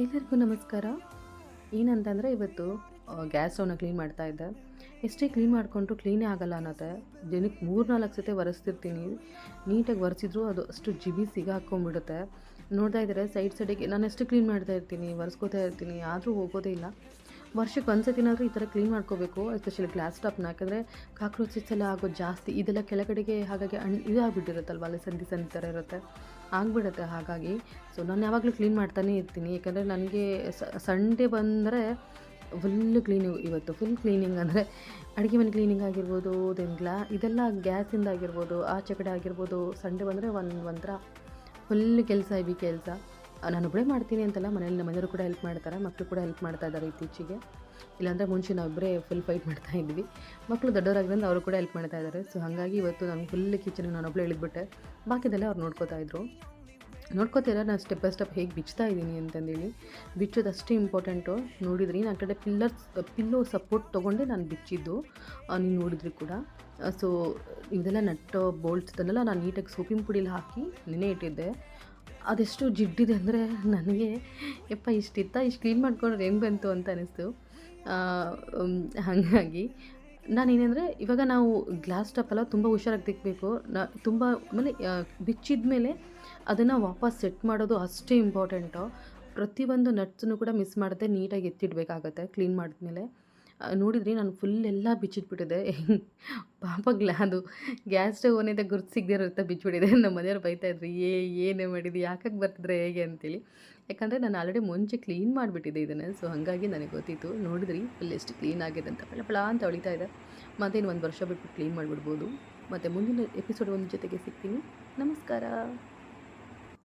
ಎಲ್ಲರಿಗೂ ನಮಸ್ಕಾರ. ಏನಂತಂದರೆ ಇವತ್ತು ಗ್ಯಾಸ್ ಸ್ಟವ್ನ ಕ್ಲೀನ್ ಮಾಡ್ತಾ ಇದ್ದೆ. ಎಷ್ಟೇ ಕ್ಲೀನ್ ಮಾಡಿಕೊಂಡ್ರು ಕ್ಲೀನೇ ಆಗಲ್ಲ ಅನ್ನತ್ತೆ. ದಿನಕ್ಕೆ 3-4 ಸತಿ ಒರೆಸ್ತಿರ್ತೀನಿ. ನೀಟಾಗಿ ಒರೆಸಿದ್ರು ಅದು ಅಷ್ಟು ಜಿಬಿ ಸಿಗಾಕೊಂಡ್ಬಿಡುತ್ತೆ. ನೋಡ್ತಾ ಇದ್ದಾರೆ ಸೈಡಿಗೆ ನಾನು ಎಷ್ಟು ಕ್ಲೀನ್ ಮಾಡ್ತಾ ಇರ್ತೀನಿ, ಒರೆಸ್ಕೋತಾ ಇರ್ತೀನಿ, ಆದರೂ ಹೋಗೋದೇ ಇಲ್ಲ. ವರ್ಷಕ್ಕೆ ಒಂದು ಸತಿನಾದರೂ ಈ ಥರ ಕ್ಲೀನ್ ಮಾಡ್ಕೋಬೇಕು. ಎಸ್ಪೆಷಲಿ ಗ್ಲಾಸ್ ಟಾಪ್ನ, ಯಾಕಂದರೆ ಕಾಕ್ರೋಚಸ್ ಎಲ್ಲ ಆಗೋದು ಜಾಸ್ತಿ. ಇದೆಲ್ಲ ಕೆಳಗಡೆಗೆ ಹಾಗಾಗಿ ಇದಾಗ್ಬಿಟ್ಟಿರುತ್ತಲ್ವ, ಅಲ್ಲಿ ಸಂದಿ ಥರ ಇರುತ್ತೆ, ಆಗಿಬಿಡುತ್ತೆ. ಹಾಗಾಗಿ ಸೊ ನಾನು ಯಾವಾಗಲೂ ಕ್ಲೀನ್ ಮಾಡ್ತಾನೇ ಇರ್ತೀನಿ. ಯಾಕಂದರೆ ನನಗೆ ಸಂಡೇ ಬಂದರೆ ಫುಲ್ಲು ಇವತ್ತು ಫುಲ್ ಕ್ಲೀನಿಂಗ್ ಅಂದರೆ ಅಡುಗೆ ಮನೆ ಕ್ಲೀನಿಂಗ್ ಆಗಿರ್ಬೋದು, ಇದೆಲ್ಲ ಗ್ಯಾಸಿಂದ ಆಗಿರ್ಬೋದು, ಆಚೆ ಕಡೆ ಆಗಿರ್ಬೋದು. ಸಂಡೇ ಬಂದರೆ ಒಂಥರ ಫುಲ್ ಕೆಲಸ, ಕೆಲಸ. ನಾನೊಬ್ಬಳೇ ಮಾಡ್ತೀನಿ ಅಂತಲ್ಲ, ಮನೇಲಿ ನಮ್ಮ ಮನೆಯವರು ಕೂಡ ಹೆಲ್ಪ್ ಮಾಡ್ತಾರೆ, ಮಕ್ಕಳು ಕೂಡ ಹೆಲ್ಪ್ ಮಾಡ್ತಾ ಇದ್ದಾರೆ ಇತ್ತೀಚೆಗೆ. ಇಲ್ಲಾಂದರೆ ಮುಂಚೆ ನಾವಿಬ್ಬರೇ ಫುಲ್ ಫೈಟ್ ಮಾಡ್ತಾ ಇದ್ವಿ. ಮಕ್ಕಳು ದೊಡ್ಡವರಾಗಿದ್ದರಿಂದ ಅವರು ಕೂಡ ಹೆಲ್ಪ್ ಮಾಡ್ತಾ ಇದ್ದಾರೆ. ಸೊ ಹಾಗಾಗಿ ಇವತ್ತು ನಾನು ಫುಲ್ ಕಿಚನ್ಗೆ ನಾನೊಬ್ಬಳೇ ಇಳಿದ್ಬಿಟ್ಟೆ. ಬಾಕಿದೆಲ್ಲ ಅವ್ರು ನೋಡ್ಕೋತಾಯಿದ್ರು. ನೋಡ್ಕೋತೀರ ನಾನು ಸ್ಟೆಪ್ ಬೈ ಸ್ಟೆಪ್ ಹೇಗೆ ಬಿಚ್ತಾ ಇದ್ದೀನಿ ಅಂತಂದೇಳಿ. ಬಿಚ್ಚೋದು ಅಷ್ಟೇ ಇಂಪಾರ್ಟೆಂಟು. ನೋಡಿದ್ರಿ ನಾನು ಕಡೆ ಪಿಲ್ಲೋ ಸಪೋರ್ಟ್ ತೊಗೊಂಡೆ ನಾನು ಬಿಚ್ಚಿದ್ದು, ನೀವು ನೋಡಿದ್ರಿ ಕೂಡ. ಸೊ ಇದೆಲ್ಲ ನಟ್ಟು ಬೋಲ್ಟ್ಸ್ದನ್ನೆಲ್ಲ ನಾನು ನೀಟಾಗಿ ಸೋಪಿನ ಪುಡಿಲಿ ಹಾಕಿ ನೆನೆ ಇಟ್ಟಿದ್ದೆ. ಅದೆಷ್ಟು ಜಿಡ್ಡಿದೆ ಅಂದರೆ ನನಗೆ ಇಷ್ಟು ಕ್ಲೀನ್ ಮಾಡ್ಕೊಂಡ್ರೆ ಹೆಂಗೆ ಬಂತು ಅಂತ ಅನ್ನಿಸ್ತು. ಹಾಗಾಗಿ ನಾನೇನೆಂದರೆ ಇವಾಗ ನಾವು ಗ್ಲಾಸ್ ಟಾಪೆಲ್ಲ ತುಂಬ ಹುಷಾರಾಗಿ ತೆಗಿಬೇಕು. ತುಂಬ ಆಮೇಲೆ ಬಿಚ್ಚಿದ ಮೇಲೆ ಅದನ್ನು ವಾಪಸ್ ಸೆಟ್ ಮಾಡೋದು ಅಷ್ಟೇ ಇಂಪಾರ್ಟೆಂಟು. ಪ್ರತಿಯೊಂದು ನಟ್ಸನ್ನು ಕೂಡ ಮಿಸ್ ಮಾಡದೆ ನೀಟಾಗಿ ಎತ್ತಿಡಬೇಕಾಗತ್ತೆ ಕ್ಲೀನ್ ಮಾಡಿದ್ಮೇಲೆ. ನೋಡಿದ್ರಿ ನಾನು ಫುಲ್ ಎಲ್ಲ ಬಿಚ್ಚಿಟ್ಬಿಟ್ಟಿದೆ. ಪಾಪ ಅದು ಗ್ಯಾಸ್ ಸ್ಟವ್ ಓನಿಂದ ಗುರ್ತು ಸಿಗದೆ ಇರುತ್ತೆ ಬಿಚ್ಚಿಬಿಟ್ಟಿದೆ. ನಮ್ಮ ಮನೆಯವ್ರು ಬೈತಾಯಿದ್ರು, ಏನೇ ಮಾಡಿದ್ದು, ಯಾಕೆ ಬರ್ತಿದ್ರೆ ಹೇಗೆ ಅಂತೇಳಿ. ಯಾಕಂದರೆ ನಾನು ಆಲ್ರೆಡಿ ಮುಂಚೆ ಕ್ಲೀನ್ ಮಾಡಿಬಿಟ್ಟಿದ್ದೆ ಇದನ್ನು. ಸೊ ಹಾಗಾಗಿ ನನಗೆ ಗೊತ್ತಿತ್ತು. ನೋಡಿದ್ರಿ ಫುಲ್ ಎಷ್ಟು ಕ್ಲೀನ್ ಆಗಿದೆ ಅಂತ, ಪಳ ಅಂತ ಹೊಳಿತಾ ಇದೆ. ಮತ್ತೇನು 1 ವರ್ಷ ಬಿಟ್ಬಿಟ್ಟು ಕ್ಲೀನ್ ಮಾಡಿಬಿಡ್ಬೋದು. ಮತ್ತು ಮುಂದಿನ ಎಪಿಸೋಡ್ ಒಂದು ಜೊತೆಗೆ ಸಿಗ್ತೀನಿ. ನಮಸ್ಕಾರ.